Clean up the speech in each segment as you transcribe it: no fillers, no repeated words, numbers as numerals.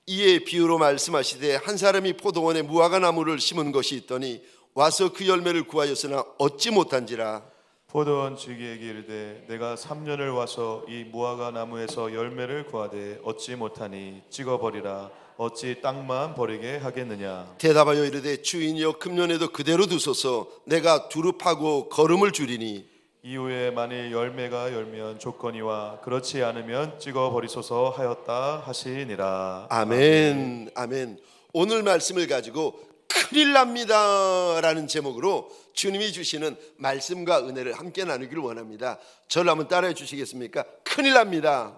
이에 비유로 말씀하시되 한 사람이 포도원에 무화과 나무를 심은 것이 있더니 와서 그 열매를 구하였으나 얻지 못한지라. 포도원 주기에게 이르되 내가 3년을 와서 이 무화과 나무에서 열매를 구하되 얻지 못하니 찍어버리라. 어찌 땅만 버리게 하겠느냐. 대답하여 이르되 주인이여 금년에도 그대로 두소서. 내가 두릅하고 거름을 주리니. 이후에 만일 열매가 열면 조건이와 그렇지 않으면 찍어버리소서 하였다 하시니라. 아멘. 아멘. 오늘 말씀을 가지고 큰일 납니다 라는 제목으로 주님이 주시는 말씀과 은혜를 함께 나누기를 원합니다. 저를 한번 따라해 주시겠습니까? 큰일 납니다.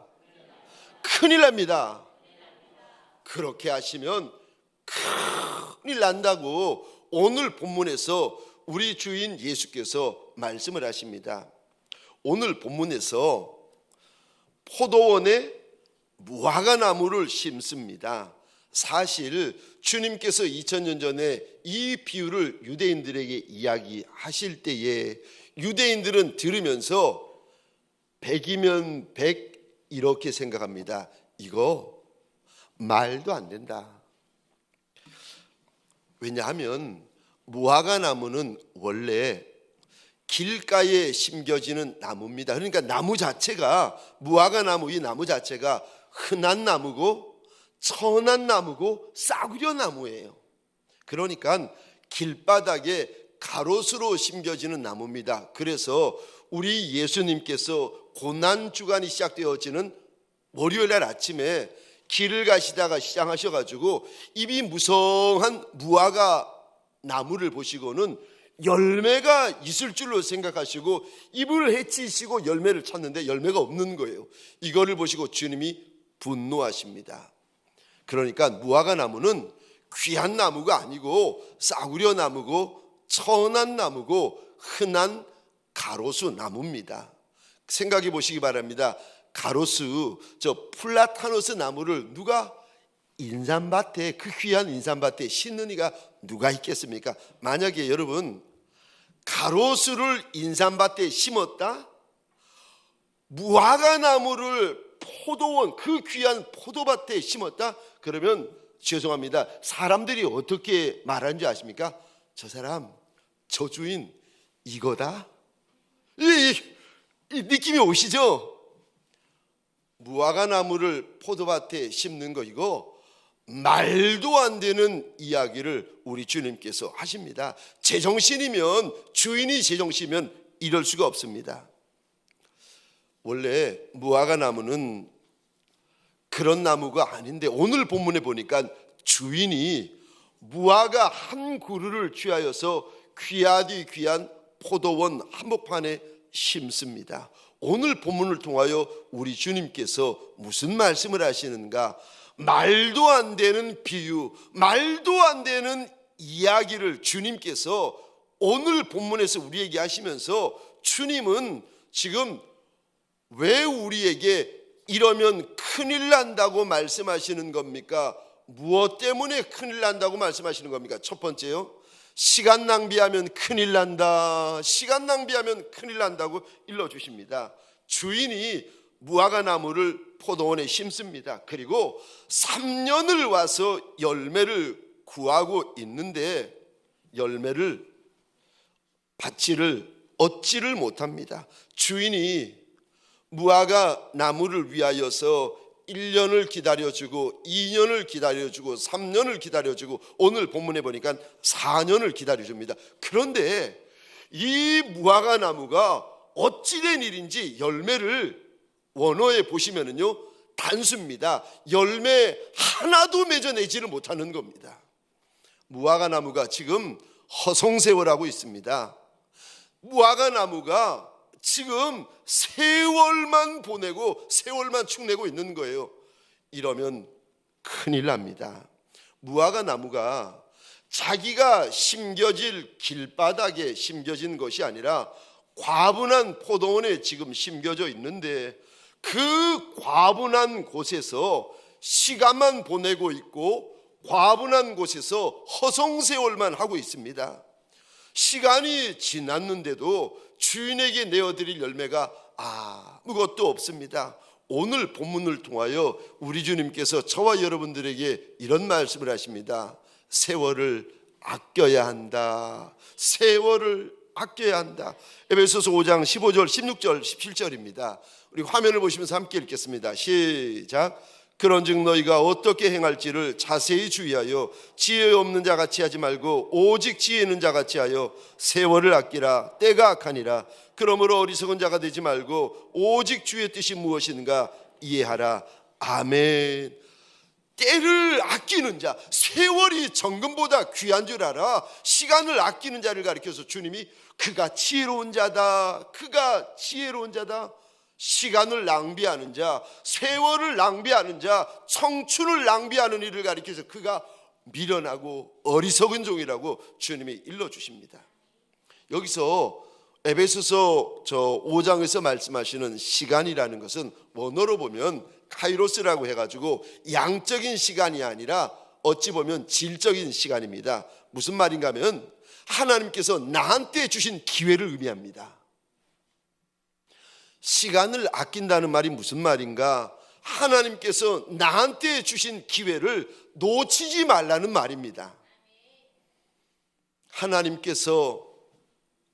큰일 납니다. 그렇게 하시면 큰일 난다고 오늘 본문에서 우리 주인 예수께서 말씀을 하십니다. 오늘 본문에서 포도원에 무화과 나무를 심습니다. 사실 주님께서 2000년 전에 이 비유를 유대인들에게 이야기하실 때에 유대인들은 들으면서 100이면 100 이렇게 생각합니다. 이거 말도 안 된다. 왜냐하면 무화과 나무는 원래 길가에 심겨지는 나무입니다. 그러니까 나무 자체가, 무화과 나무, 이 나무 자체가 흔한 나무고 천한 나무고 싸구려 나무예요. 그러니까 길바닥에 가로수로 심겨지는 나무입니다. 그래서 우리 예수님께서 고난주간이 시작되어지는 월요일날 아침에 길을 가시다가 시장하셔가지고 입이 무성한 무화과 나무를 보시고는 열매가 있을 줄로 생각하시고 입을 헤치시고 열매를 찾는데 열매가 없는 거예요. 이거를 보시고 주님이 분노하십니다. 그러니까 무화과 나무는 귀한 나무가 아니고 싸구려 나무고 천한 나무고 흔한 가로수 나무입니다. 생각해 보시기 바랍니다. 가로수, 저 플라타누스 나무를 누가 인삼밭에, 그 귀한 인삼밭에 심는 이가 누가 있겠습니까? 만약에 여러분 가로수를 인삼밭에 심었다, 무화과 나무를 포도원, 그 귀한 포도밭에 심었다, 그러면 죄송합니다, 사람들이 어떻게 말하는지 아십니까? 저 사람, 저 주인 이거다. 이 느낌이 오시죠? 무화과 나무를 포도밭에 심는 거, 이거 말도 안 되는 이야기를 우리 주님께서 하십니다. 제정신이면, 주인이 제정신이면 이럴 수가 없습니다. 원래 무화과 나무는 그런 나무가 아닌데 오늘 본문에 보니까 주인이 무화과 한 그루를 취하여서 귀하디 귀한 포도원 한복판에 심습니다. 오늘 본문을 통하여 우리 주님께서 무슨 말씀을 하시는가? 말도 안 되는 비유, 말도 안 되는 이야기를 주님께서 오늘 본문에서 우리에게 하시면서 주님은 지금 왜 우리에게 이러면 큰일 난다고 말씀하시는 겁니까? 무엇 때문에 큰일 난다고 말씀하시는 겁니까? 첫 번째요, 시간 낭비하면 큰일 난다, 시간 낭비하면 큰일 난다고 일러주십니다. 주인이 무화과 나무를 포도원에 심습니다. 그리고 3년을 와서 열매를 구하고 있는데 열매를 얻지를 못합니다. 주인이 무화과 나무를 위하여서 1년을 기다려주고 2년을 기다려주고 3년을 기다려주고 오늘 본문에 보니까 4년을 기다려줍니다. 그런데 이 무화과 나무가 어찌된 일인지 열매를 원어에 보시면은요 단수입니다. 열매 하나도 맺어내지를 못하는 겁니다. 무화과 나무가 지금 허송세월하고 있습니다. 무화과 나무가 지금 세월만 보내고 세월만 축내고 있는 거예요. 이러면 큰일 납니다. 무화과 나무가 자기가 심겨질 길바닥에 심겨진 것이 아니라 과분한 포도원에 지금 심겨져 있는데 그 과분한 곳에서 시간만 보내고 있고 과분한 곳에서 허송세월만 하고 있습니다. 시간이 지났는데도 주인에게 내어드릴 열매가 아무것도 없습니다. 오늘 본문을 통하여 우리 주님께서 저와 여러분들에게 이런 말씀을 하십니다. 세월을 아껴야 한다. 세월을 아껴야 한다. 에베소서 5장 15절, 16절, 17절입니다. 우리 화면을 보시면서 함께 읽겠습니다. 시작. 그런즉 너희가 어떻게 행할지를 자세히 주의하여 지혜 없는 자 같이 하지 말고 오직 지혜 있는 자 같이 하여 세월을 아끼라. 때가 악하니라. 그러므로 어리석은 자가 되지 말고 오직 주의 뜻이 무엇인가 이해하라. 아멘. 때를 아끼는 자, 세월이 정금보다 귀한 줄 알아. 시간을 아끼는 자를 가리켜서 주님이 그가 지혜로운 자다. 그가 지혜로운 자다. 시간을 낭비하는 자, 세월을 낭비하는 자, 청춘을 낭비하는 일을 가리켜서 그가 미련하고 어리석은 종이라고 주님이 일러주십니다. 여기서 에베소서 5장에서 말씀하시는 시간이라는 것은 원어로 보면 카이로스라고 해가지고 양적인 시간이 아니라 어찌 보면 질적인 시간입니다. 무슨 말인가 하면 하나님께서 나한테 주신 기회를 의미합니다. 시간을 아낀다는 말이 무슨 말인가? 하나님께서 나한테 주신 기회를 놓치지 말라는 말입니다. 하나님께서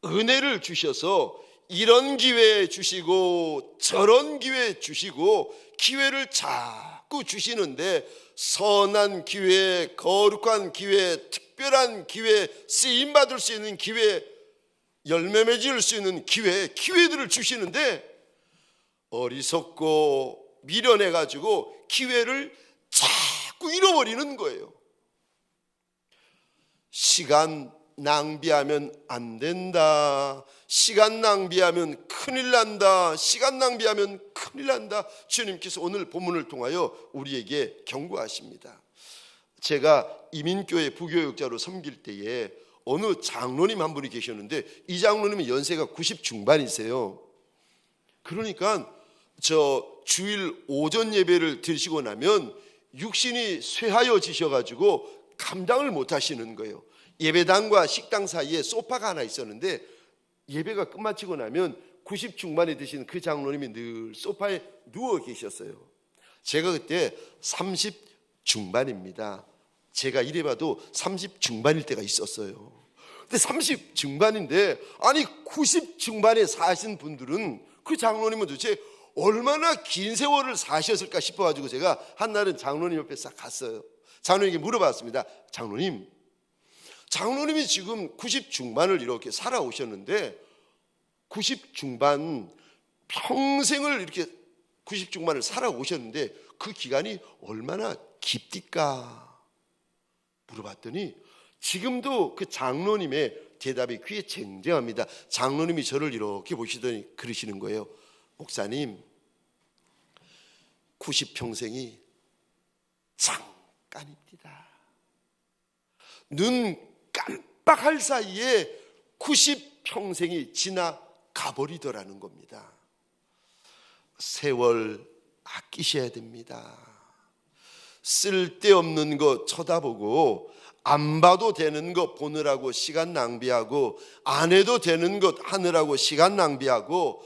은혜를 주셔서 이런 기회 주시고 저런 기회 주시고 기회를 자꾸 주시는데 선한 기회, 거룩한 기회, 특별한 기회, 쓰임받을 수 있는 기회, 열매 맺을 수 있는 기회들을 주시는데 어리석고 미련해가지고 기회를 자꾸 잃어버리는 거예요. 시간 낭비하면 안 된다. 시간 낭비하면 큰일 난다. 시간 낭비하면 큰일 난다. 주님께서 오늘 본문을 통하여 우리에게 경고하십니다. 제가 이민교회 부교육자로 섬길 때에 어느 장로님 한 분이 계셨는데 이 장로님은 연세가 90 중반이세요. 그러니까 주일 오전 예배를 드시고 나면 육신이 쇠하여지셔가지고 감당을 못 하시는 거예요. 예배당과 식당 사이에 소파가 하나 있었는데 예배가 끝마치고 나면 90 중반에 드신 그 장로님이 늘 소파에 누워 계셨어요. 제가 그때 30 중반입니다. 제가 이래봐도 30 중반일 때가 있었어요. 근데 30 중반인데 아니 90 중반에 사신 분들은 그 장로님은 도대체 얼마나 긴 세월을 사셨을까 싶어가지고 제가 한날은 장로님 옆에 싹 갔어요. 장로님께 물어봤습니다. 장로님이 지금 90 중반을 이렇게 살아오셨는데 90 중반 평생을 이렇게 90 중반을 살아오셨는데 그 기간이 얼마나 깊디까 물어봤더니 지금도 그 장로님의 대답이 귀에 쟁쟁합니다. 장로님이 저를 이렇게 보시더니 그러시는 거예요. 목사님, 90평생이 잠깐입니다. 눈 깜빡할 사이에 90평생이 지나가버리더라는 겁니다. 세월 아끼셔야 됩니다. 쓸데없는 거 쳐다보고 안 봐도 되는 거 보느라고 시간 낭비하고 안 해도 되는 것 하느라고 시간 낭비하고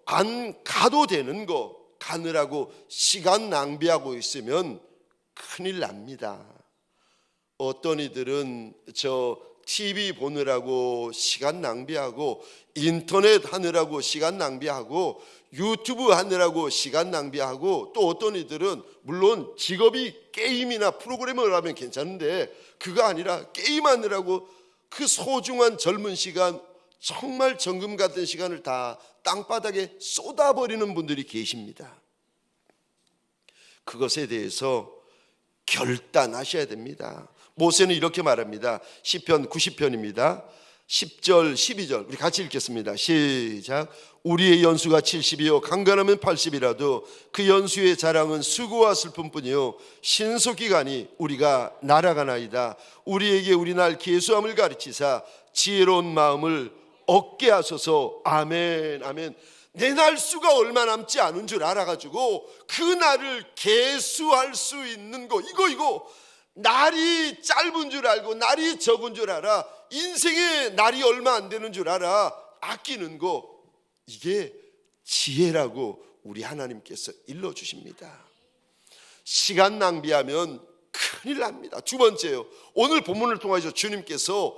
안 가도 되는 거 가느라고 시간 낭비하고 있으면 큰일 납니다. 어떤 이들은 TV 보느라고 시간 낭비하고 인터넷 하느라고 시간 낭비하고 유튜브 하느라고 시간 낭비하고 또 어떤 이들은 물론 직업이 게임이나 프로그래머를 하면 괜찮은데 그거 아니라 게임하느라고 그 소중한 젊은 시간 정말 정금 같은 시간을 다 땅바닥에 쏟아버리는 분들이 계십니다. 그것에 대해서 결단하셔야 됩니다. 모세는 이렇게 말합니다. 시편 90편입니다. 10절 12절 우리 같이 읽겠습니다. 시작. 우리의 연수가 70이요 강건하면 80이라도 그 연수의 자랑은 수고와 슬픔뿐이요 신속히 가니 우리가 날아가나이다. 우리에게 우리 날 계수함을 가르치사 지혜로운 마음을 얻게 하소서. 아멘 아멘. 내 날수가 얼마 남지 않은 줄 알아가지고 그 날을 계수할 수 있는 거 이거 날이 짧은 줄 알고 날이 적은 줄 알아. 인생의 날이 얼마 안 되는 줄 알아. 아끼는 거 이게 지혜라고 우리 하나님께서 일러주십니다. 시간 낭비하면 큰일 납니다. 두 번째요, 오늘 본문을 통해서 주님께서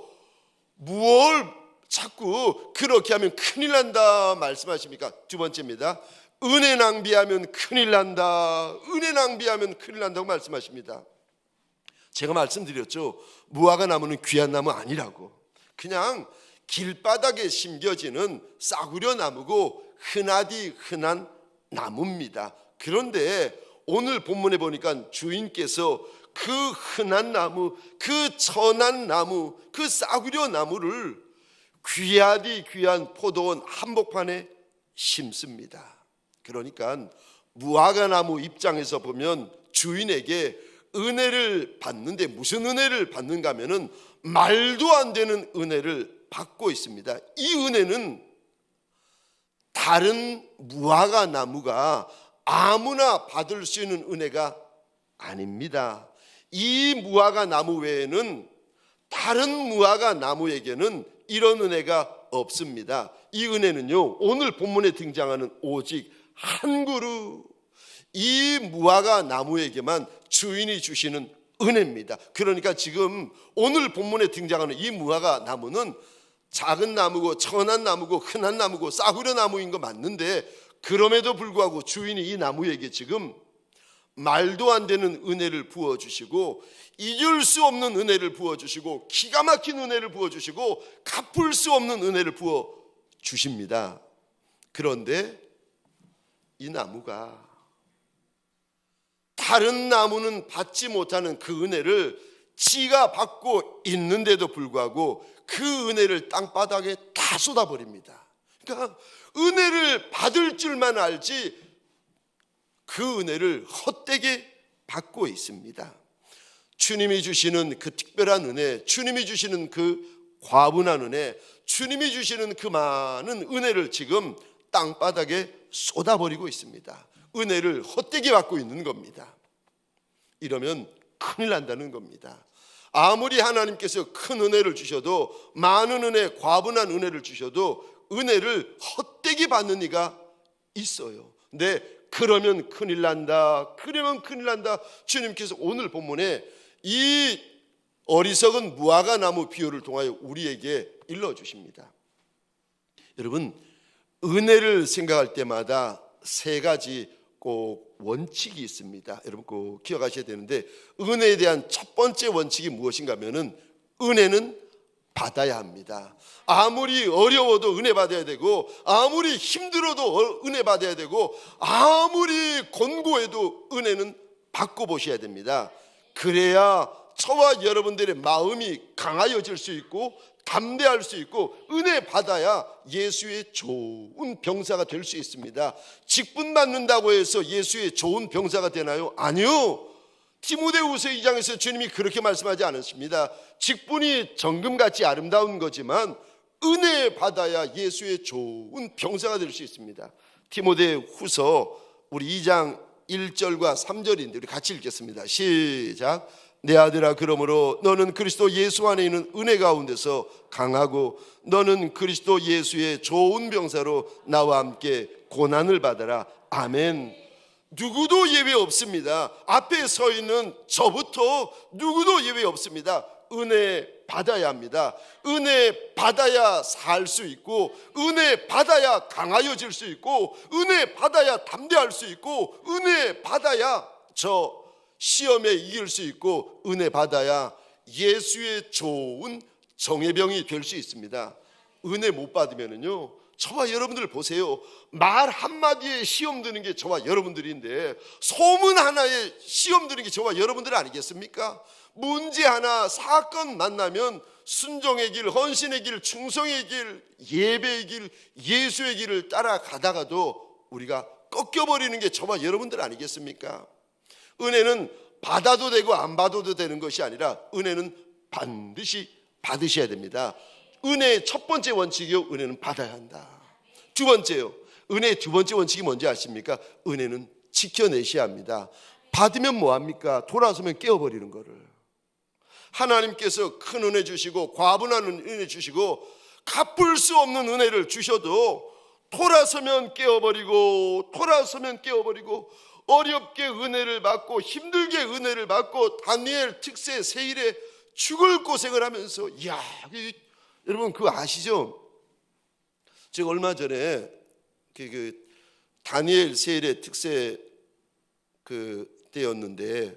무엇을 자꾸 그렇게 하면 큰일 난다 말씀하십니까? 두 번째입니다. 은혜 낭비하면 큰일 난다. 은혜 낭비하면 큰일 난다고 말씀하십니다. 제가 말씀드렸죠, 무화과 나무는 귀한 나무 아니라고. 그냥 길바닥에 심겨지는 싸구려 나무고 흔하디 흔한 나무입니다. 그런데 오늘 본문에 보니까 주인께서 그 흔한 나무, 그 천한 나무, 그 싸구려 나무를 귀하디 귀한 포도원 한복판에 심습니다. 그러니까 무화과 나무 입장에서 보면 주인에게 은혜를 받는데, 무슨 은혜를 받는가 하면은 말도 안 되는 은혜를 받고 있습니다. 이 은혜는 다른 무화과 나무가 아무나 받을 수 있는 은혜가 아닙니다. 이 무화과 나무 외에는 다른 무화과 나무에게는 이런 은혜가 없습니다. 이 은혜는요, 오늘 본문에 등장하는 오직 한 그루, 이 무화과 나무에게만 주인이 주시는 은혜입니다. 그러니까 지금 오늘 본문에 등장하는 이 무화과 나무는 작은 나무고 천한 나무고 흔한 나무고 싸구려 나무인 거 맞는데, 그럼에도 불구하고 주인이 이 나무에게 지금 말도 안 되는 은혜를 부어주시고, 잊을 수 없는 은혜를 부어주시고, 기가 막힌 은혜를 부어주시고, 갚을 수 없는 은혜를 부어주십니다. 그런데 이 나무가 다른 나무는 받지 못하는 그 은혜를 지가 받고 있는데도 불구하고 그 은혜를 땅바닥에 다 쏟아버립니다. 그러니까 은혜를 받을 줄만 알지 그 은혜를 헛되게 받고 있습니다. 주님이 주시는 그 특별한 은혜, 주님이 주시는 그 과분한 은혜, 주님이 주시는 그 많은 은혜를 지금 땅바닥에 쏟아버리고 있습니다. 은혜를 헛되게 받고 있는 겁니다. 이러면 큰일 난다는 겁니다. 아무리 하나님께서 큰 은혜를 주셔도, 많은 은혜, 과분한 은혜를 주셔도 은혜를 헛되게 받는 이가 있어요. 근데 그러면 큰일 난다, 그러면 큰일 난다. 주님께서 오늘 본문에 이 어리석은 무화과 나무 비유를 통하여 우리에게 일러주십니다. 여러분, 은혜를 생각할 때마다 세 가지 꼭 원칙이 있습니다. 여러분 꼭 기억하셔야 되는데, 은혜에 대한 첫 번째 원칙이 무엇인가 하면은 은혜는 받아야 합니다. 아무리 어려워도 은혜 받아야 되고, 아무리 힘들어도 은혜 받아야 되고, 아무리 곤고해도 은혜는 받고 보셔야 됩니다. 그래야 저와 여러분들의 마음이 강하여질 수 있고 담대할 수 있고, 은혜 받아야 예수의 좋은 병사가 될 수 있습니다. 직분 받는다고 해서 예수의 좋은 병사가 되나요? 아니요. 디모데후서 2장에서 주님이 그렇게 말씀하지 않으십니다. 직분이 정금같이 아름다운 거지만 은혜 받아야 예수의 좋은 병사가 될 수 있습니다. 디모데후서 우리 2장 1절과 3절인데 우리 같이 읽겠습니다. 시작. 내 아들아, 그러므로 너는 그리스도 예수 안에 있는 은혜 가운데서 강하고, 너는 그리스도 예수의 좋은 병사로 나와 함께 고난을 받아라. 아멘. 누구도 예외 없습니다. 앞에 서 있는 저부터 누구도 예외 없습니다. 은혜 받아야 합니다. 은혜 받아야 살 수 있고, 은혜 받아야 강하여질 수 있고, 은혜 받아야 담대할 수 있고, 은혜 받아야 저 시험에 이길 수 있고, 은혜 받아야 예수의 좋은 정예병이 될 수 있습니다. 은혜 못 받으면은요, 저와 여러분들 보세요. 말 한마디에 시험 드는 게 저와 여러분들인데, 소문 하나에 시험 드는 게 저와 여러분들 아니겠습니까? 문제 하나, 사건 만나면 순종의 길, 헌신의 길, 충성의 길, 예배의 길, 예수의 길을 따라가다가도 우리가 꺾여버리는 게 저와 여러분들 아니겠습니까? 은혜는 받아도 되고 안 받아도 되는 것이 아니라 은혜는 반드시 받으셔야 됩니다. 은혜의 첫 번째 원칙이요, 은혜는 받아야 한다. 두 번째요, 은혜의 두 번째 원칙이 뭔지 아십니까? 은혜는 지켜내셔야 합니다. 받으면 뭐합니까? 돌아서면 깨어버리는 거를. 하나님께서 큰 은혜 주시고 과분한 은혜 주시고 갚을 수 없는 은혜를 주셔도 돌아서면 깨어버리고 돌아서면 깨어버리고 어렵게 은혜를 받고 힘들게 은혜를 받고 다니엘 특세 세일에 죽을 고생을 하면서 여러분 그거 아시죠? 제가 얼마 전에 그 다니엘 세일의 특세 때였는데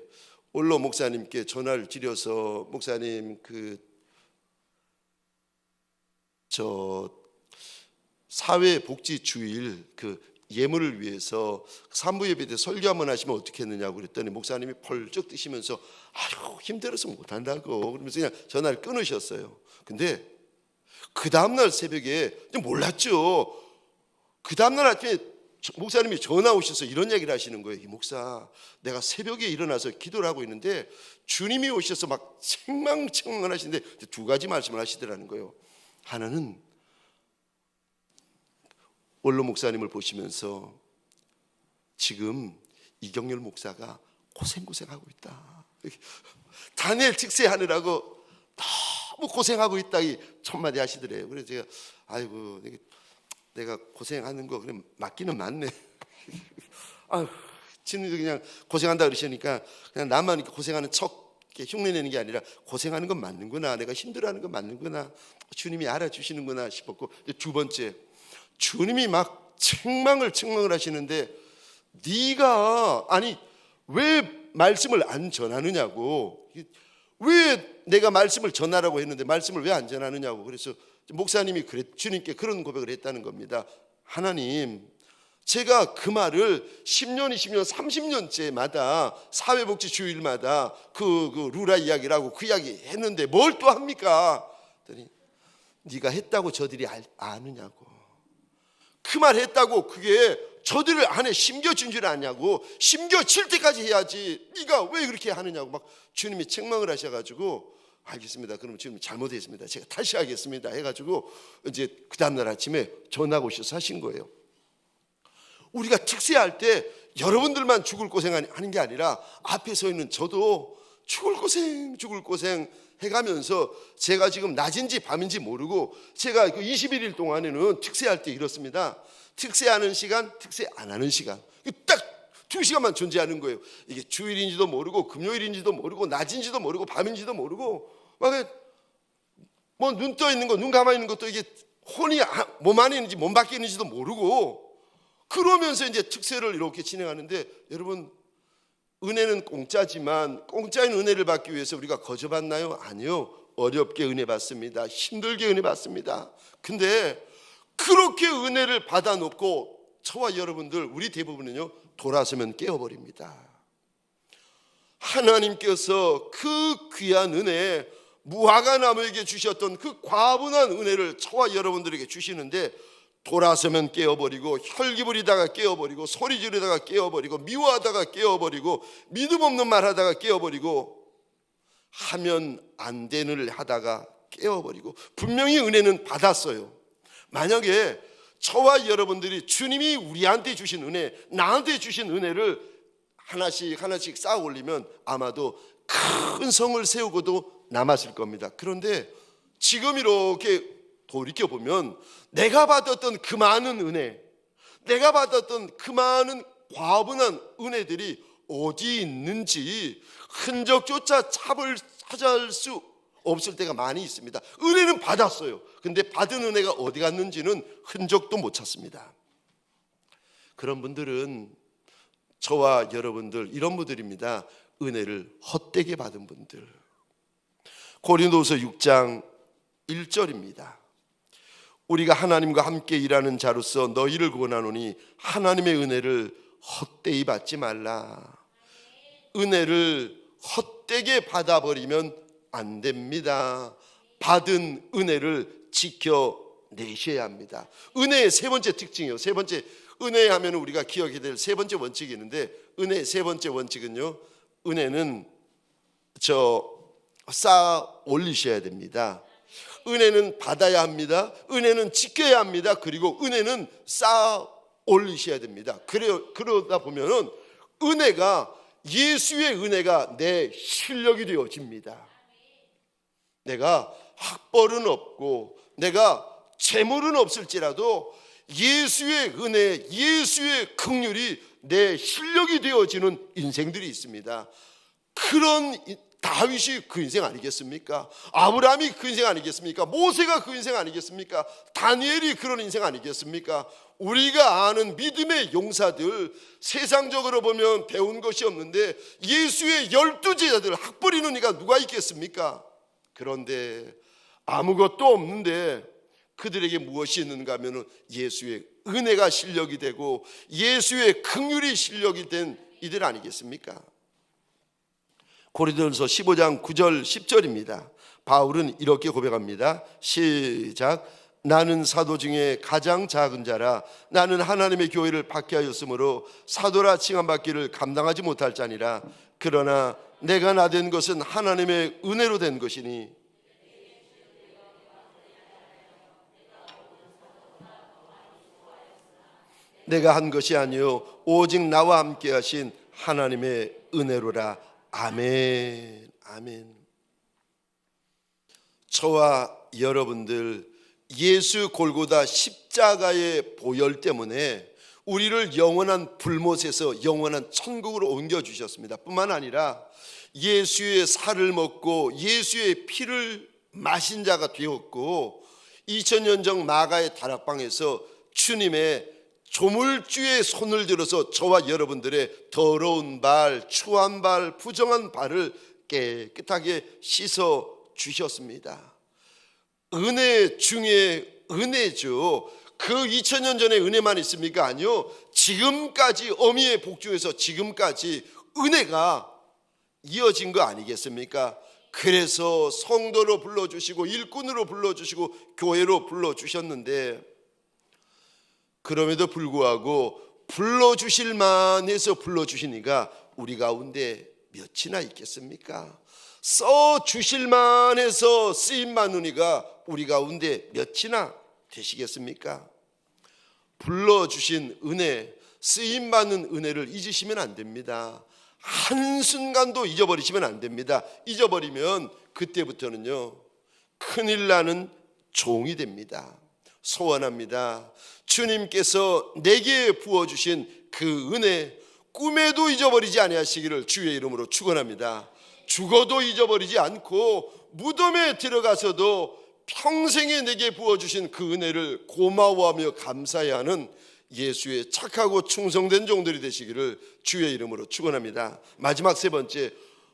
올로 목사님께 전화를 드려서 목사님 사회복지주일 예물을 위해서 산부예배 때 설교 한번 하시면 어떻겠느냐고 그랬더니 목사님이 펄쩍 뜨시면서 아유 힘들어서 못한다고 그러면서 그냥 전화를 끊으셨어요. 근데 그 다음날 새벽에 몰랐죠. 그 다음날 아침에 목사님이 전화 오셔서 이런 얘기를 하시는 거예요. 이 목사, 내가 새벽에 일어나서 기도를 하고 있는데 주님이 오셔서 막 책망을 하시는데 두 가지 말씀을 하시더라는 거예요. 하나는 원로 목사님을 보시면서 지금 이경렬 목사가 고생하고 있다. 다니엘 특세하느라고 너무 고생하고 있다 이 첫마디 하시더래요. 그래서 제가 아이고 내가 고생하는 거 그래 맞기는 맞네. 아유, 지금 그냥 고생한다 그러시니까 그냥 나만 이렇게 고생하는 척 이렇게 흉내내는 게 아니라 고생하는 건 맞는구나. 내가 힘들어하는 건 맞는구나. 주님이 알아주시는구나 싶었고 두 번째 주님이 막 책망을 하시는데 네가 왜 말씀을 안 전하느냐고 왜 내가 말씀을 전하라고 했는데 말씀을 왜 안 전하느냐고 그래서 목사님이 주님께 그런 고백을 했다는 겁니다. 하나님 제가 그 말을 10년, 20년, 30년째마다 사회복지 주일마다 그 루라 이야기를 하고 그 이야기 했는데 뭘 또 합니까? 그랬더니 네가 했다고 저들이 아느냐고 그 말 했다고 그게 저들을 안에 심겨진 줄 아냐고 심겨질 때까지 해야지 네가 왜 그렇게 하느냐고 막 주님이 책망을 하셔가지고 알겠습니다. 그럼 지금 잘못했습니다. 제가 다시 하겠습니다. 해가지고 이제 그 다음날 아침에 전화가 오셔서 하신 거예요. 우리가 특세할 때 여러분들만 죽을 고생하는 게 아니라 앞에 서 있는 저도 죽을 고생 해가면서 제가 지금 낮인지 밤인지 모르고 제가 그 21일 동안에는 특세할 때 이렇습니다. 특세하는 시간, 특세 안 하는 시간 딱 2시간만 존재하는 거예요. 이게 주일인지도 모르고 금요일인지도 모르고 낮인지도 모르고 밤인지도 모르고 뭐 눈 떠 있는 거, 눈 감아 있는 것도 이게 혼이 몸 안에 있는지 몸 밖에 있는지도 모르고 그러면서 이제 특세를 이렇게 진행하는데 여러분 은혜는 공짜지만 공짜인 은혜를 받기 위해서 우리가 거저받나요? 아니요. 어렵게 은혜 받습니다. 힘들게 은혜 받습니다. 근데 그렇게 은혜를 받아놓고 저와 여러분들 우리 대부분은요 돌아서면 깨어버립니다. 하나님께서 그 귀한 은혜 무화과나무에게 주셨던 그 과분한 은혜를 저와 여러분들에게 주시는데 돌아서면 깨어버리고 혈기 부리다가 깨어버리고 소리 지르다가 깨어버리고 미워하다가 깨어버리고 믿음 없는 말 하다가 깨어버리고 하면 안 되는 일 하다가 깨어버리고 분명히 은혜는 받았어요. 만약에 저와 여러분들이 주님이 우리한테 주신 은혜 나한테 주신 은혜를 하나씩 쌓아 올리면 아마도 큰 성을 세우고도 남았을 겁니다. 그런데 지금 이렇게 돌이켜보면 내가 받았던 그 많은 은혜 내가 받았던 그 많은 과분한 은혜들이 어디 있는지 흔적조차 찾을 수 없을 때가 많이 있습니다. 은혜는 받았어요. 근데 받은 은혜가 어디 갔는지는 흔적도 못 찾습니다. 그런 분들은 저와 여러분들 이런 분들입니다. 은혜를 헛되게 받은 분들. 고린도후서 6장 1절입니다. 우리가 하나님과 함께 일하는 자로서 너희를 권하노니 하나님의 은혜를 헛되이 받지 말라. 은혜를 헛되게 받아버리면 안 됩니다. 받은 은혜를 지켜내셔야 합니다. 은혜의 세 번째 특징이요. 세 번째 은혜 하면 우리가 기억해야 될 세 번째 원칙이 있는데 은혜의 세 번째 원칙은요. 은혜는 쌓아 올리셔야 됩니다. 은혜는 받아야 합니다. 은혜는 지켜야 합니다. 그리고 은혜는 쌓아 올리셔야 됩니다. 그러다 보면은 예수의 은혜가 내 실력이 되어집니다. 내가 학벌은 없고 내가 재물은 없을지라도 예수의 은혜, 예수의 긍휼이 내 실력이 되어지는 인생들이 있습니다. 그런 다윗이 그 인생 아니겠습니까? 아브라함이 그 인생 아니겠습니까? 모세가 그 인생 아니겠습니까? 다니엘이 그런 인생 아니겠습니까? 우리가 아는 믿음의 용사들, 세상적으로 보면 배운 것이 없는데 예수의 12제자들 학벌이는 이가 누가 있겠습니까? 그런데 아무것도 없는데 그들에게 무엇이 있는가 하면 예수의 은혜가 실력이 되고 예수의 긍휼이 실력이 된 이들 아니겠습니까? 고린도전서 15장 9절 10절입니다. 바울은 이렇게 고백합니다. 시작. 나는 사도 중에 가장 작은 자라. 나는 하나님의 교회를 박해하였으므로 사도라 칭함받기를 감당하지 못할 자니라. 그러나 내가 나된 것은 하나님의 은혜로 된 것이니 내가 한 것이 아니요 오직 나와 함께 하신 하나님의 은혜로라. 아멘. 아멘. 저와 여러분들 예수 골고다 십자가의 보혈 때문에 우리를 영원한 불못에서 영원한 천국으로 옮겨주셨습니다. 뿐만 아니라 예수의 살을 먹고 예수의 피를 마신 자가 되었고 2000년 전 마가의 다락방에서 주님의 조물주의 손을 들어서 저와 여러분들의 더러운 발, 추한 발, 부정한 발을 깨끗하게 씻어 주셨습니다. 은혜 중에 은혜죠. 그 2000년 전에 은혜만 있습니까? 아니요. 지금까지 어미의 복중에서 지금까지 은혜가 이어진 거 아니겠습니까? 그래서 성도로 불러주시고 일꾼으로 불러주시고 교회로 불러주셨는데 그럼에도 불구하고 불러주실만 해서 불러주시니까 우리 가운데 몇이나 있겠습니까? 써주실만 해서 쓰임만 우니가 우리 가운데 몇이나 되시겠습니까? 불러주신 은혜, 쓰임받는 은혜를 잊으시면 안 됩니다. 한순간도 잊어버리시면 안 됩니다. 잊어버리면 그때부터는요 큰일 나는 종이 됩니다. 소원합니다. 주님께서 내게 부어주신 그 은혜 꿈에도 잊어버리지 아니하시기를 주의 이름으로 축원합니다. 죽어도 잊어버리지 않고 무덤에 들어가서도 평생에 내게 부어주신 그 은혜를 고마워하며 감사해야 하는 예수의 착하고 충성된 종들이 되시기를 주의 이름으로 축원합니다. 마지막 세 번째,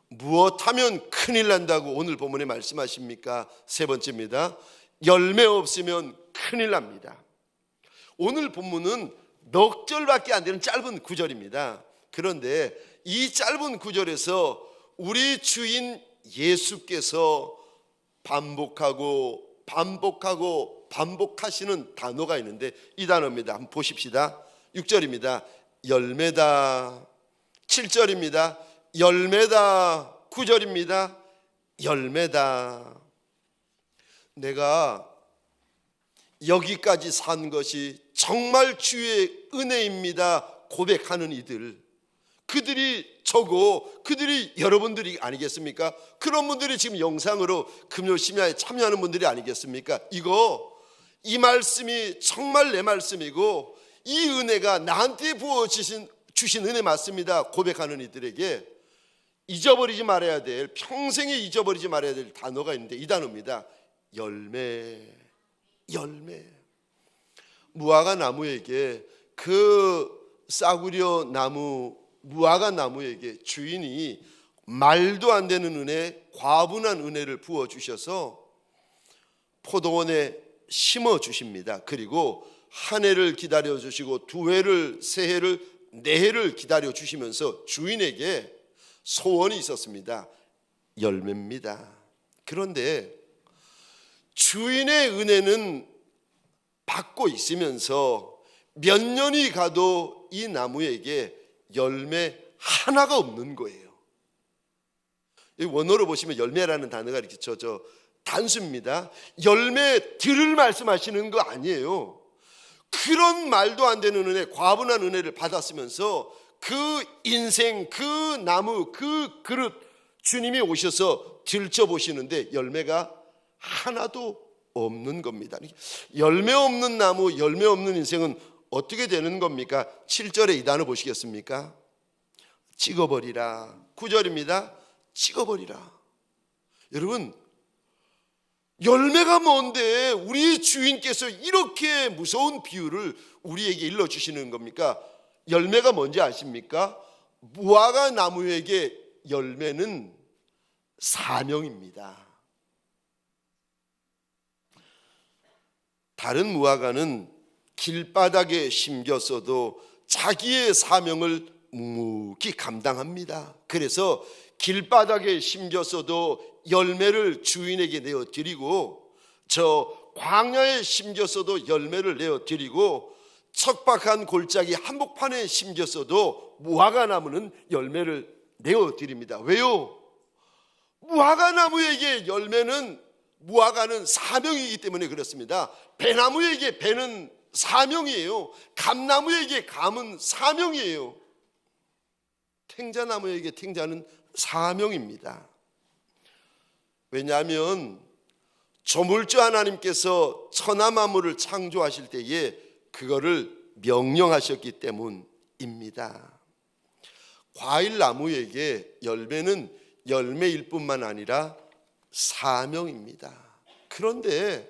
무엇하면 큰일 난다고 오늘 본문에 말씀하십니까? 세 번째입니다. 열매 없으면 큰일 납니다. 오늘 본문은 넉 절밖에 안 되는 짧은 구절입니다. 그런데 이 짧은 구절에서 우리 주인 예수께서 반복하시는 단어가 있는데 이 단어입니다. 한번 보십시다. 6절입니다. 열매다. 7절입니다. 열매다. 9절입니다. 열매다. 내가 여기까지 산 것이 정말 주의 은혜입니다 고백하는 이들, 그들이 저고 그들이 여러분들이 아니겠습니까? 그런 분들이 지금 영상으로 금요 심야에 참여하는 분들이 아니겠습니까? 이 말씀이 정말 내 말씀이고 이 은혜가 나한테 부어주신 은혜 맞습니다 고백하는 이들에게 잊어버리지 말아야 될, 평생에 잊어버리지 말아야 될 단어가 있는데 이 단어입니다. 열매. 무화과 나무에게 그 싸구려 나무 무화과 나무에게 주인이 말도 안 되는 은혜, 과분한 은혜를 부어 주셔서 포도원에 심어 주십니다. 그리고 한 해를 기다려 주시고 두 해를, 세 해를, 네 해를 기다려 주시면서 주인에게 소원이 있었습니다. 열매입니다. 그런데 주인의 은혜는 받고 있으면서 몇 년이 가도 이 나무에게 열매 하나가 없는 거예요. 원어로 보시면 열매라는 단어가 이렇게 단수입니다. 열매들을 말씀하시는 거 아니에요. 그런 말도 안 되는 은혜, 과분한 은혜를 받았으면서 그 인생, 그 나무, 그 그릇 주님이 오셔서 들춰보시는데 열매가 하나도 없는 겁니다. 열매 없는 나무, 열매 없는 인생은 어떻게 되는 겁니까? 7절에 이 단어 보시겠습니까? 찍어버리라. 9절입니다. 찍어버리라. 여러분, 열매가 뭔데 우리 주인께서 이렇게 무서운 비유를 우리에게 일러주시는 겁니까? 열매가 뭔지 아십니까? 무화과 나무에게 열매는 사명입니다. 다른 무화과는 길바닥에 심겼어도 자기의 사명을 묵묵히 감당합니다. 그래서 길바닥에 심겼어도 열매를 주인에게 내어드리고, 저 광야에 심겼어도 열매를 내어드리고, 척박한 골짜기 한복판에 심겼어도 무화과 나무는 열매를 내어드립니다. 왜요? 무화과 나무에게 열매는, 무화과는 사명이기 때문에 그렇습니다. 배나무에게 배는 사명이에요. 감나무에게 감은 사명이에요. 탱자나무에게 탱자는 사명입니다. 왜냐하면 조물주 하나님께서 천하 만물을 창조하실 때에 그거를 명령하셨기 때문입니다. 과일나무에게 열매는 열매일 뿐만 아니라 사명입니다. 그런데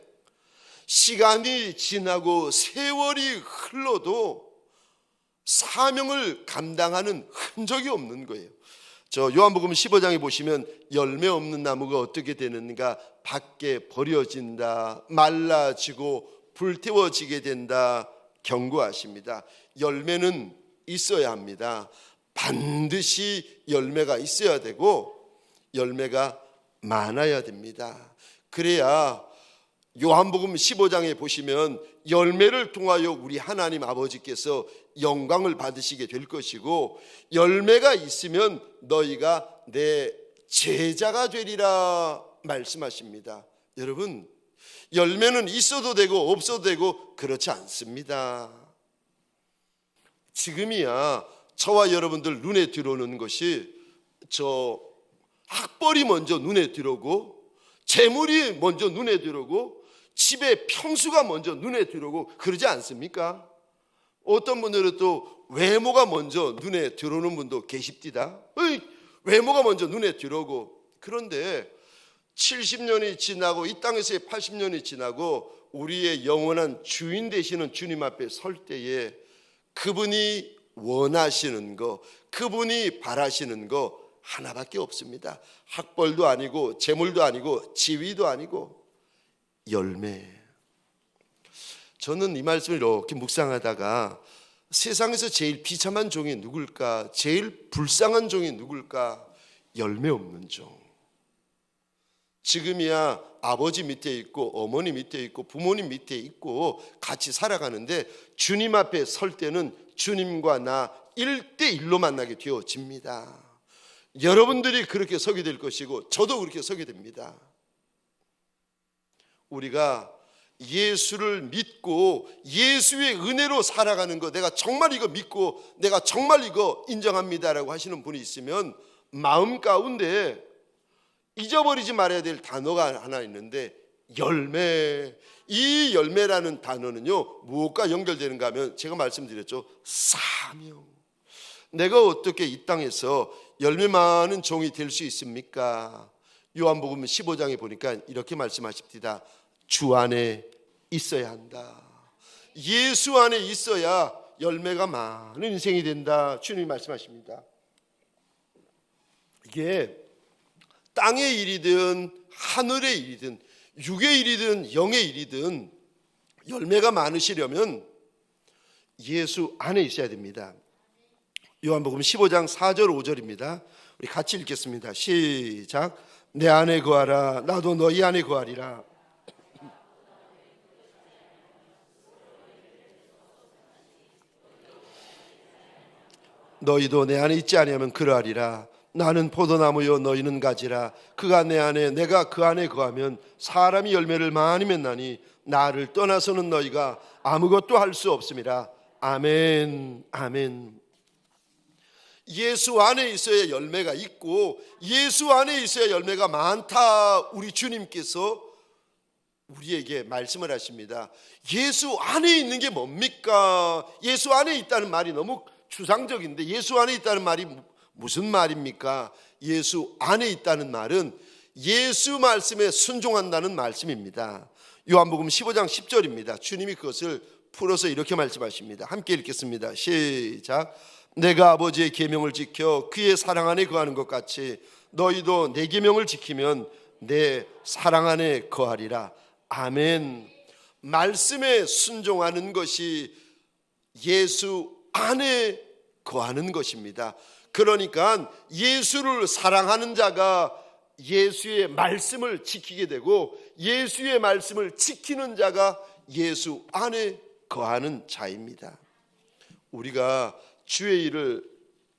시간이 지나고 세월이 흘러도 사명을 감당하는 흔적이 없는 거예요. 저 요한복음 15장에 보시면 열매 없는 나무가 어떻게 되는가? 밖에 버려진다, 말라지고 불태워지게 된다 경고하십니다. 열매는 있어야 합니다. 반드시 열매가 있어야 되고 열매가 많아야 됩니다. 그래야 요한복음 15장에 보시면 열매를 통하여 우리 하나님 아버지께서 영광을 받으시게 될 것이고, 열매가 있으면 너희가 내 제자가 되리라 말씀하십니다. 여러분, 열매는 있어도 되고 없어도 되고 그렇지 않습니다. 지금이야 저와 여러분들 눈에 들어오는 것이 저 학벌이 먼저 눈에 들어오고, 재물이 먼저 눈에 들어오고, 집의 평수가 먼저 눈에 들어오고 그러지 않습니까? 어떤 분들은 또 외모가 먼저 눈에 들어오는 분도 계십디다. 외모가 먼저 눈에 들어오고. 그런데 70년이 지나고 이 땅에서의 80년이 지나고 우리의 영원한 주인 되시는 주님 앞에 설 때에 그분이 원하시는 거, 그분이 바라시는 거 하나밖에 없습니다. 학벌도 아니고 재물도 아니고 지위도 아니고 열매. 저는 이 말씀을 이렇게 묵상하다가 세상에서 제일 비참한 종이 누굴까? 제일 불쌍한 종이 누굴까? 열매 없는 종. 지금이야 아버지 밑에 있고 어머니 밑에 있고 부모님 밑에 있고 같이 살아가는데 주님 앞에 설 때는 주님과 나 1대1로 만나게 되어집니다. 여러분들이 그렇게 서게 될 것이고 저도 그렇게 서게 됩니다. 우리가 예수를 믿고 예수의 은혜로 살아가는 거, 내가 정말 이거 믿고 내가 정말 이거 인정합니다라고 하시는 분이 있으면 마음 가운데 잊어버리지 말아야 될 단어가 하나 있는데 열매. 이 열매라는 단어는요 무엇과 연결되는가 하면 제가 말씀드렸죠. 사명. 내가 어떻게 이 땅에서 열매 많은 종이 될 수 있습니까? 요한복음 15장에 보니까 이렇게 말씀하십니다. 주 안에 있어야 한다. 예수 안에 있어야 열매가 많은 인생이 된다. 주님이 말씀하십니다. 이게 땅의 일이든 하늘의 일이든 육의 일이든 영의 일이든 열매가 많으시려면 예수 안에 있어야 됩니다. 요한복음 15장 4절 5절입니다. 우리 같이 읽겠습니다. 시작. 내 안에 거하라 나도 너희 안에 거하리라. 너희도 내 안에 있지 아니하면 그러하리라. 나는 포도나무요 너희는 가지라. 그가 내 안에 내가 그 안에 거하면 사람이 열매를 많이 맺나니 나를 떠나서는 너희가 아무것도 할 수 없음이라. 아멘. 아멘. 예수 안에 있어야 열매가 있고 예수 안에 있어야 열매가 많다. 우리 주님께서 우리에게 말씀을 하십니다. 예수 안에 있는 게 뭡니까? 예수 안에 있다는 말이 너무 추상적인데 예수 안에 있다는 말이 무슨 말입니까? 예수 안에 있다는 말은 예수 말씀에 순종한다는 말씀입니다. 요한복음 15장 10절입니다. 주님이 그것을 풀어서 이렇게 말씀하십니다. 함께 읽겠습니다. 시작. 내가 아버지의 계명을 지켜 그의 사랑 안에 거하는 것 같이 너희도 내 계명을 지키면 내 사랑 안에 거하리라. 아멘. 말씀에 순종하는 것이 예수 안에 거하는 것입니다. 그러니까 예수를 사랑하는 자가 예수의 말씀을 지키게 되고 예수의 말씀을 지키는 자가 예수 안에 거하는 자입니다. 우리가 주의 일을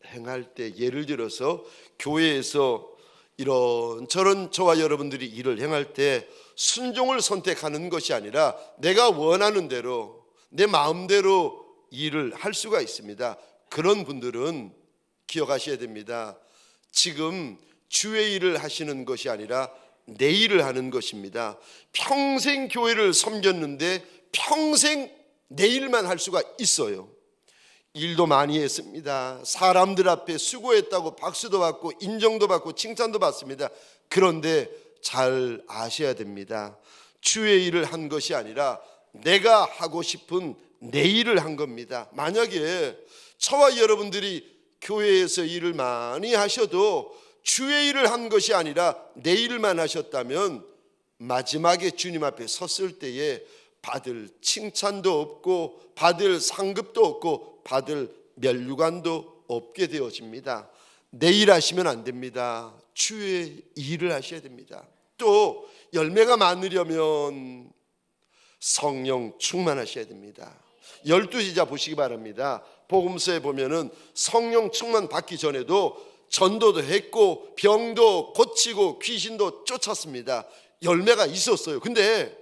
행할 때 예를 들어서 교회에서 이런저런 저와 여러분들이 일을 행할 때 순종을 선택하는 것이 아니라 내가 원하는 대로 내 마음대로 일을 할 수가 있습니다. 그런 분들은 기억하셔야 됩니다. 지금 주의 일을 하시는 것이 아니라 내 일을 하는 것입니다. 평생 교회를 섬겼는데 평생 내 일만 할 수가 있어요. 일도 많이 했습니다. 사람들 앞에 수고했다고 박수도 받고 인정도 받고 칭찬도 받습니다. 그런데 잘 아셔야 됩니다. 주의 일을 한 것이 아니라 내가 하고 싶은 내 일을 한 겁니다. 만약에 저와 여러분들이 교회에서 일을 많이 하셔도 주의 일을 한 것이 아니라 내 일만 하셨다면 마지막에 주님 앞에 섰을 때에 받을 칭찬도 없고 받을 상급도 없고 받을 면류관도 없게 되어집니다. 내 일 하시면 안 됩니다. 주의 일을 하셔야 됩니다. 또 열매가 많으려면 성령 충만하셔야 됩니다. 12지자 보시기 바랍니다. 복음서에 보면은 성령 충만 받기 전에도 전도도 했고 병도 고치고 귀신도 쫓았습니다. 열매가 있었어요. 근데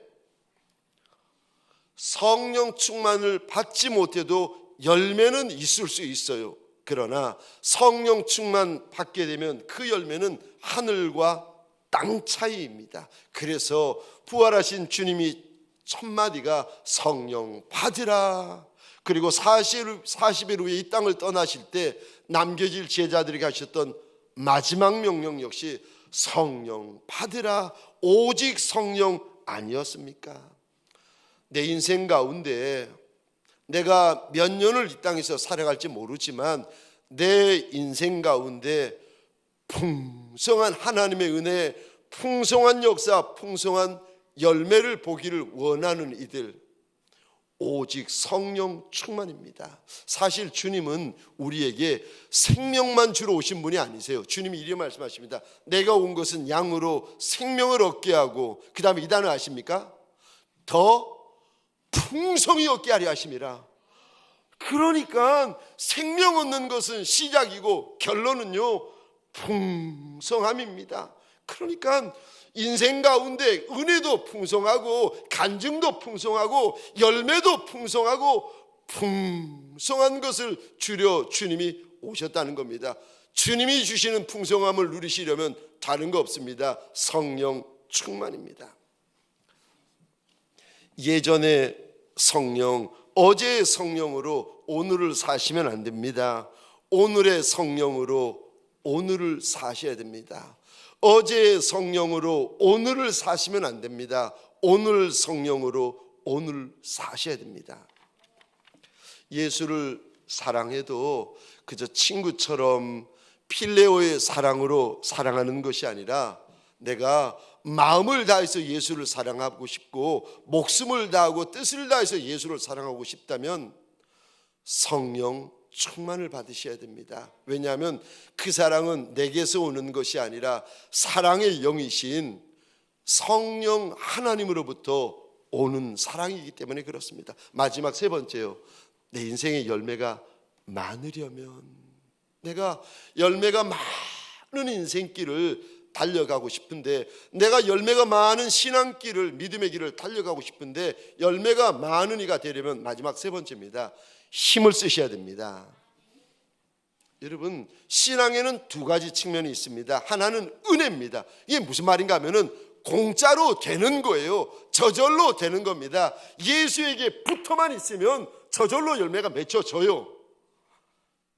성령 충만을 받지 못해도 열매는 있을 수 있어요. 그러나 성령 충만 받게 되면 그 열매는 하늘과 땅 차이입니다. 그래서 부활하신 주님이 첫 마디가 성령 받으라. 그리고 40일 후에 이 땅을 떠나실 때 남겨질 제자들에게 하셨던 마지막 명령 역시 성령 받으라. 오직 성령 아니었습니까? 내 인생 가운데 내가 몇 년을 이 땅에서 살아갈지 모르지만 내 인생 가운데 풍성한 하나님의 은혜, 풍성한 역사, 풍성한 열매를 보기를 원하는 이들, 오직 성령 충만입니다. 사실 주님은 우리에게 생명만 주러 오신 분이 아니세요. 주님이 이렇게 말씀하십니다. 내가 온 것은 양으로 생명을 얻게 하고, 그 다음에 이 단어 아십니까? 더 풍성히 얻게 하려 하심이라. 그러니까 생명 얻는 것은 시작이고 결론은요 풍성함입니다. 그러니까 인생 가운데 은혜도 풍성하고 간증도 풍성하고 열매도 풍성하고 풍성한 것을 주려 주님이 오셨다는 겁니다. 주님이 주시는 풍성함을 누리시려면 다른 거 없습니다. 성령 충만입니다. 예전의 성령, 어제의 성령으로 오늘을 사시면 안 됩니다. 오늘의 성령으로 오늘을 사셔야 됩니다. 어제의 성령으로 오늘을 사시면 안 됩니다. 오늘 성령으로 오늘 사셔야 됩니다. 예수를 사랑해도 그저 친구처럼 필레오의 사랑으로 사랑하는 것이 아니라 내가 마음을 다해서 예수를 사랑하고 싶고 목숨을 다하고 뜻을 다해서 예수를 사랑하고 싶다면 성령 충만을 받으셔야 됩니다. 왜냐하면 그 사랑은 내게서 오는 것이 아니라 사랑의 영이신 성령 하나님으로부터 오는 사랑이기 때문에 그렇습니다. 마지막 세 번째요, 내 인생의 열매가 많으려면, 내가 열매가 많은 인생길을 달려가고 싶은데, 내가 열매가 많은 신앙길을, 믿음의 길을 달려가고 싶은데 열매가 많은 이가 되려면 마지막 세 번째입니다. 힘을 쓰셔야 됩니다. 여러분, 신앙에는 두 가지 측면이 있습니다. 하나는 은혜입니다. 이게 무슨 말인가 하면은 공짜로 되는 거예요. 저절로 되는 겁니다. 예수에게 붙어만 있으면 저절로 열매가 맺혀져요.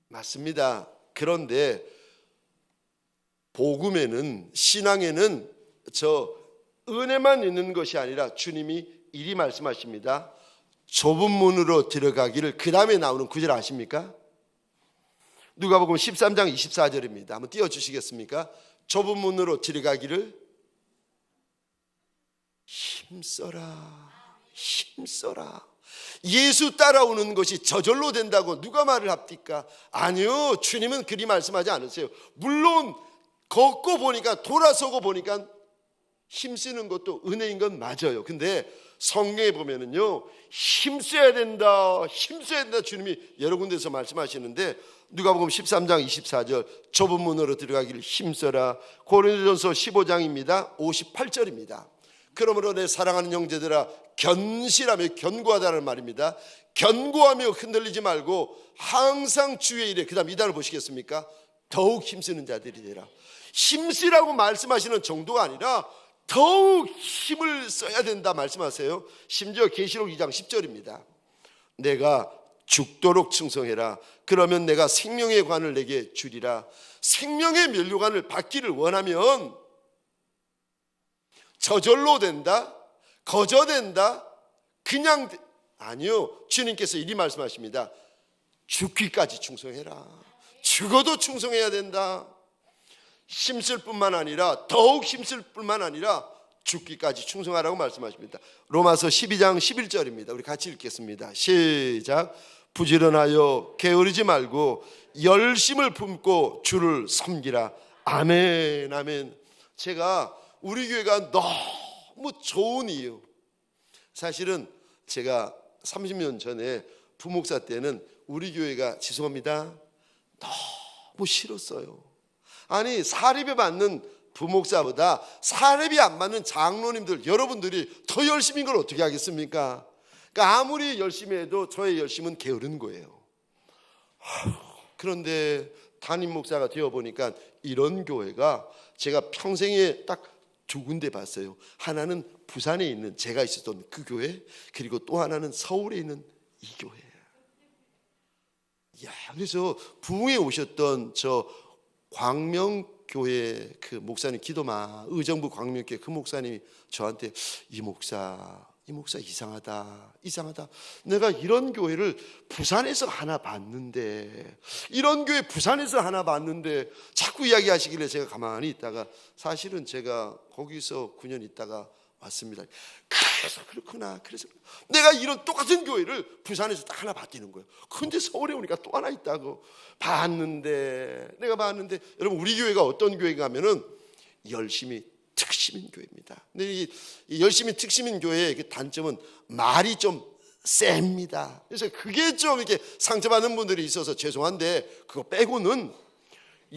맞습니다. 그런데 복음에는, 신앙에는 저 은혜만 있는 것이 아니라 주님이 이리 말씀하십니다. 좁은 문으로 들어가기를. 그 다음에 나오는 구절 아십니까? 누가복음 13장 24절입니다. 한번 띄워주시겠습니까? 좁은 문으로 들어가기를 힘써라, 힘써라. 예수 따라오는 것이 저절로 된다고 누가 말을 합니까? 아니요, 주님은 그리 말씀하지 않으세요. 물론 걷고 보니까, 돌아서고 보니까 힘쓰는 것도 은혜인 건 맞아요. 근데 성경에 보면은요, 힘써야 된다, 힘써야 된다 주님이 여러 군데서 말씀하시는데, 누가복음 13장 24절 좁은 문으로 들어가기를 힘써라. 고린도전서 15장입니다. 58절입니다. 그러므로 내 사랑하는 형제들아, 견실하며, 견고하다는 말입니다. 견고하며 흔들리지 말고 항상 주의 일에, 그 다음 2단을 보시겠습니까? 더욱 힘쓰는 자들이 되라. 힘쓰라고 말씀하시는 정도가 아니라 더욱 힘을 써야 된다 말씀하세요. 심지어 계시록 2장 10절입니다. 내가 죽도록 충성해라. 그러면 내가 생명의 관을 내게 주리라. 생명의 면류관을 받기를 원하면 저절로 된다? 거저된다? 그냥 아니요. 주님께서 이리 말씀하십니다. 죽기까지 충성해라. 죽어도 충성해야 된다. 힘쓸 뿐만 아니라, 더욱 힘쓸 뿐만 아니라 죽기까지 충성하라고 말씀하십니다. 로마서 12장 11절입니다. 우리 같이 읽겠습니다. 시작. 부지런하여 게으르지 말고 열심을 품고 주를 섬기라. 아멘, 아멘. 제가 우리 교회가 너무 좋은 이유, 사실은 제가 30년 전에 부목사 때는 우리 교회가, 죄송합니다, 너무 싫었어요. 아니, 사립에 받는 부목사보다 사립이 안 받는 장로님들, 여러분들이 더 열심인 걸 어떻게 하겠습니까? 그러니까 아무리 열심히 해도 저의 열심은 게으른 거예요. 그런데 담임 목사가 되어보니까 이런 교회가, 제가 평생에 딱 두 군데 봤어요. 하나는 부산에 있는 제가 있었던 그 교회, 그리고 또 하나는 서울에 있는 이 교회. 야, 그래서 부흥에 오셨던 저 광명교회 그 목사님, 기도마 의정부 광명교회 그 목사님이 저한테 이 목사 이상하다. 내가 이런 교회를 부산에서 하나 봤는데, 이런 교회 부산에서 하나 봤는데 자꾸 이야기하시길래 제가 가만히 있다가, 사실은 제가 거기서 9년 있다가 왔습니다. 그래서 그렇구나. 그래서 내가 이런 똑같은 교회를 부산에서 딱 하나 봤다는 거예요. 근데 서울에 오니까 또 하나 있다고. 내가 봤는데 여러분, 우리 교회가 어떤 교회가 하면은 열심히 특심인 교회입니다. 근데 이 열심히 특심인 교회의 그 단점은 말이 좀 셉니다. 그래서 그게 좀 이렇게 상처받는 분들이 있어서 죄송한데, 그거 빼고는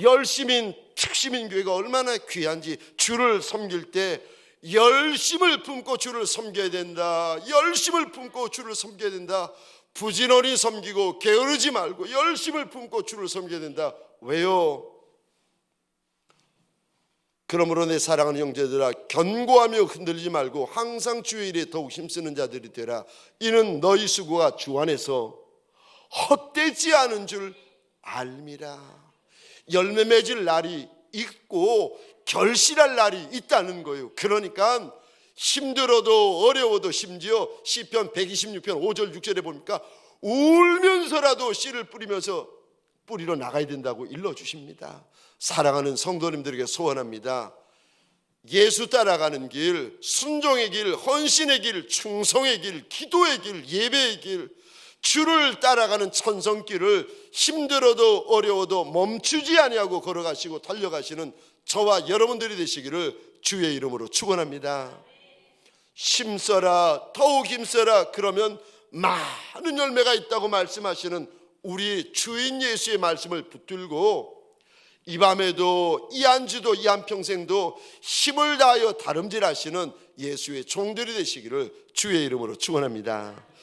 열심인 특심인 교회가 얼마나 귀한지, 주를 섬길 때 열심을 품고 주를 섬겨야 된다. 열심을 품고 주를 섬겨야 된다. 부지런히 섬기고 게으르지 말고 열심을 품고 주를 섬겨야 된다. 왜요? 그러므로 내 사랑하는 형제들아, 견고하며 흔들리지 말고 항상 주의 일에 더욱 힘쓰는 자들이 되라. 이는 너희 수고가 주 안에서 헛되지 않은 줄 알미라. 열매 맺을 날이 있고 결실할 날이 있다는 거예요. 그러니까 힘들어도 어려워도, 심지어 시편 126편 5절 6절에 보니까 울면서라도 씨를 뿌리러 나가야 된다고 일러주십니다. 사랑하는 성도님들에게 소원합니다. 예수 따라가는 길, 순종의 길, 헌신의 길, 충성의 길, 기도의 길, 예배의 길, 주를 따라가는 천성길을 힘들어도 어려워도 멈추지 아니하고 걸어가시고 달려가시는 저와 여러분들이 되시기를 주의 이름으로 축원합니다. 힘써라, 더욱 힘써라. 그러면 많은 열매가 있다고 말씀하시는 우리 주인 예수의 말씀을 붙들고, 이 밤에도, 이 안주도, 이 한평생도 힘을 다하여 다름질하시는 예수의 종들이 되시기를 주의 이름으로 축원합니다.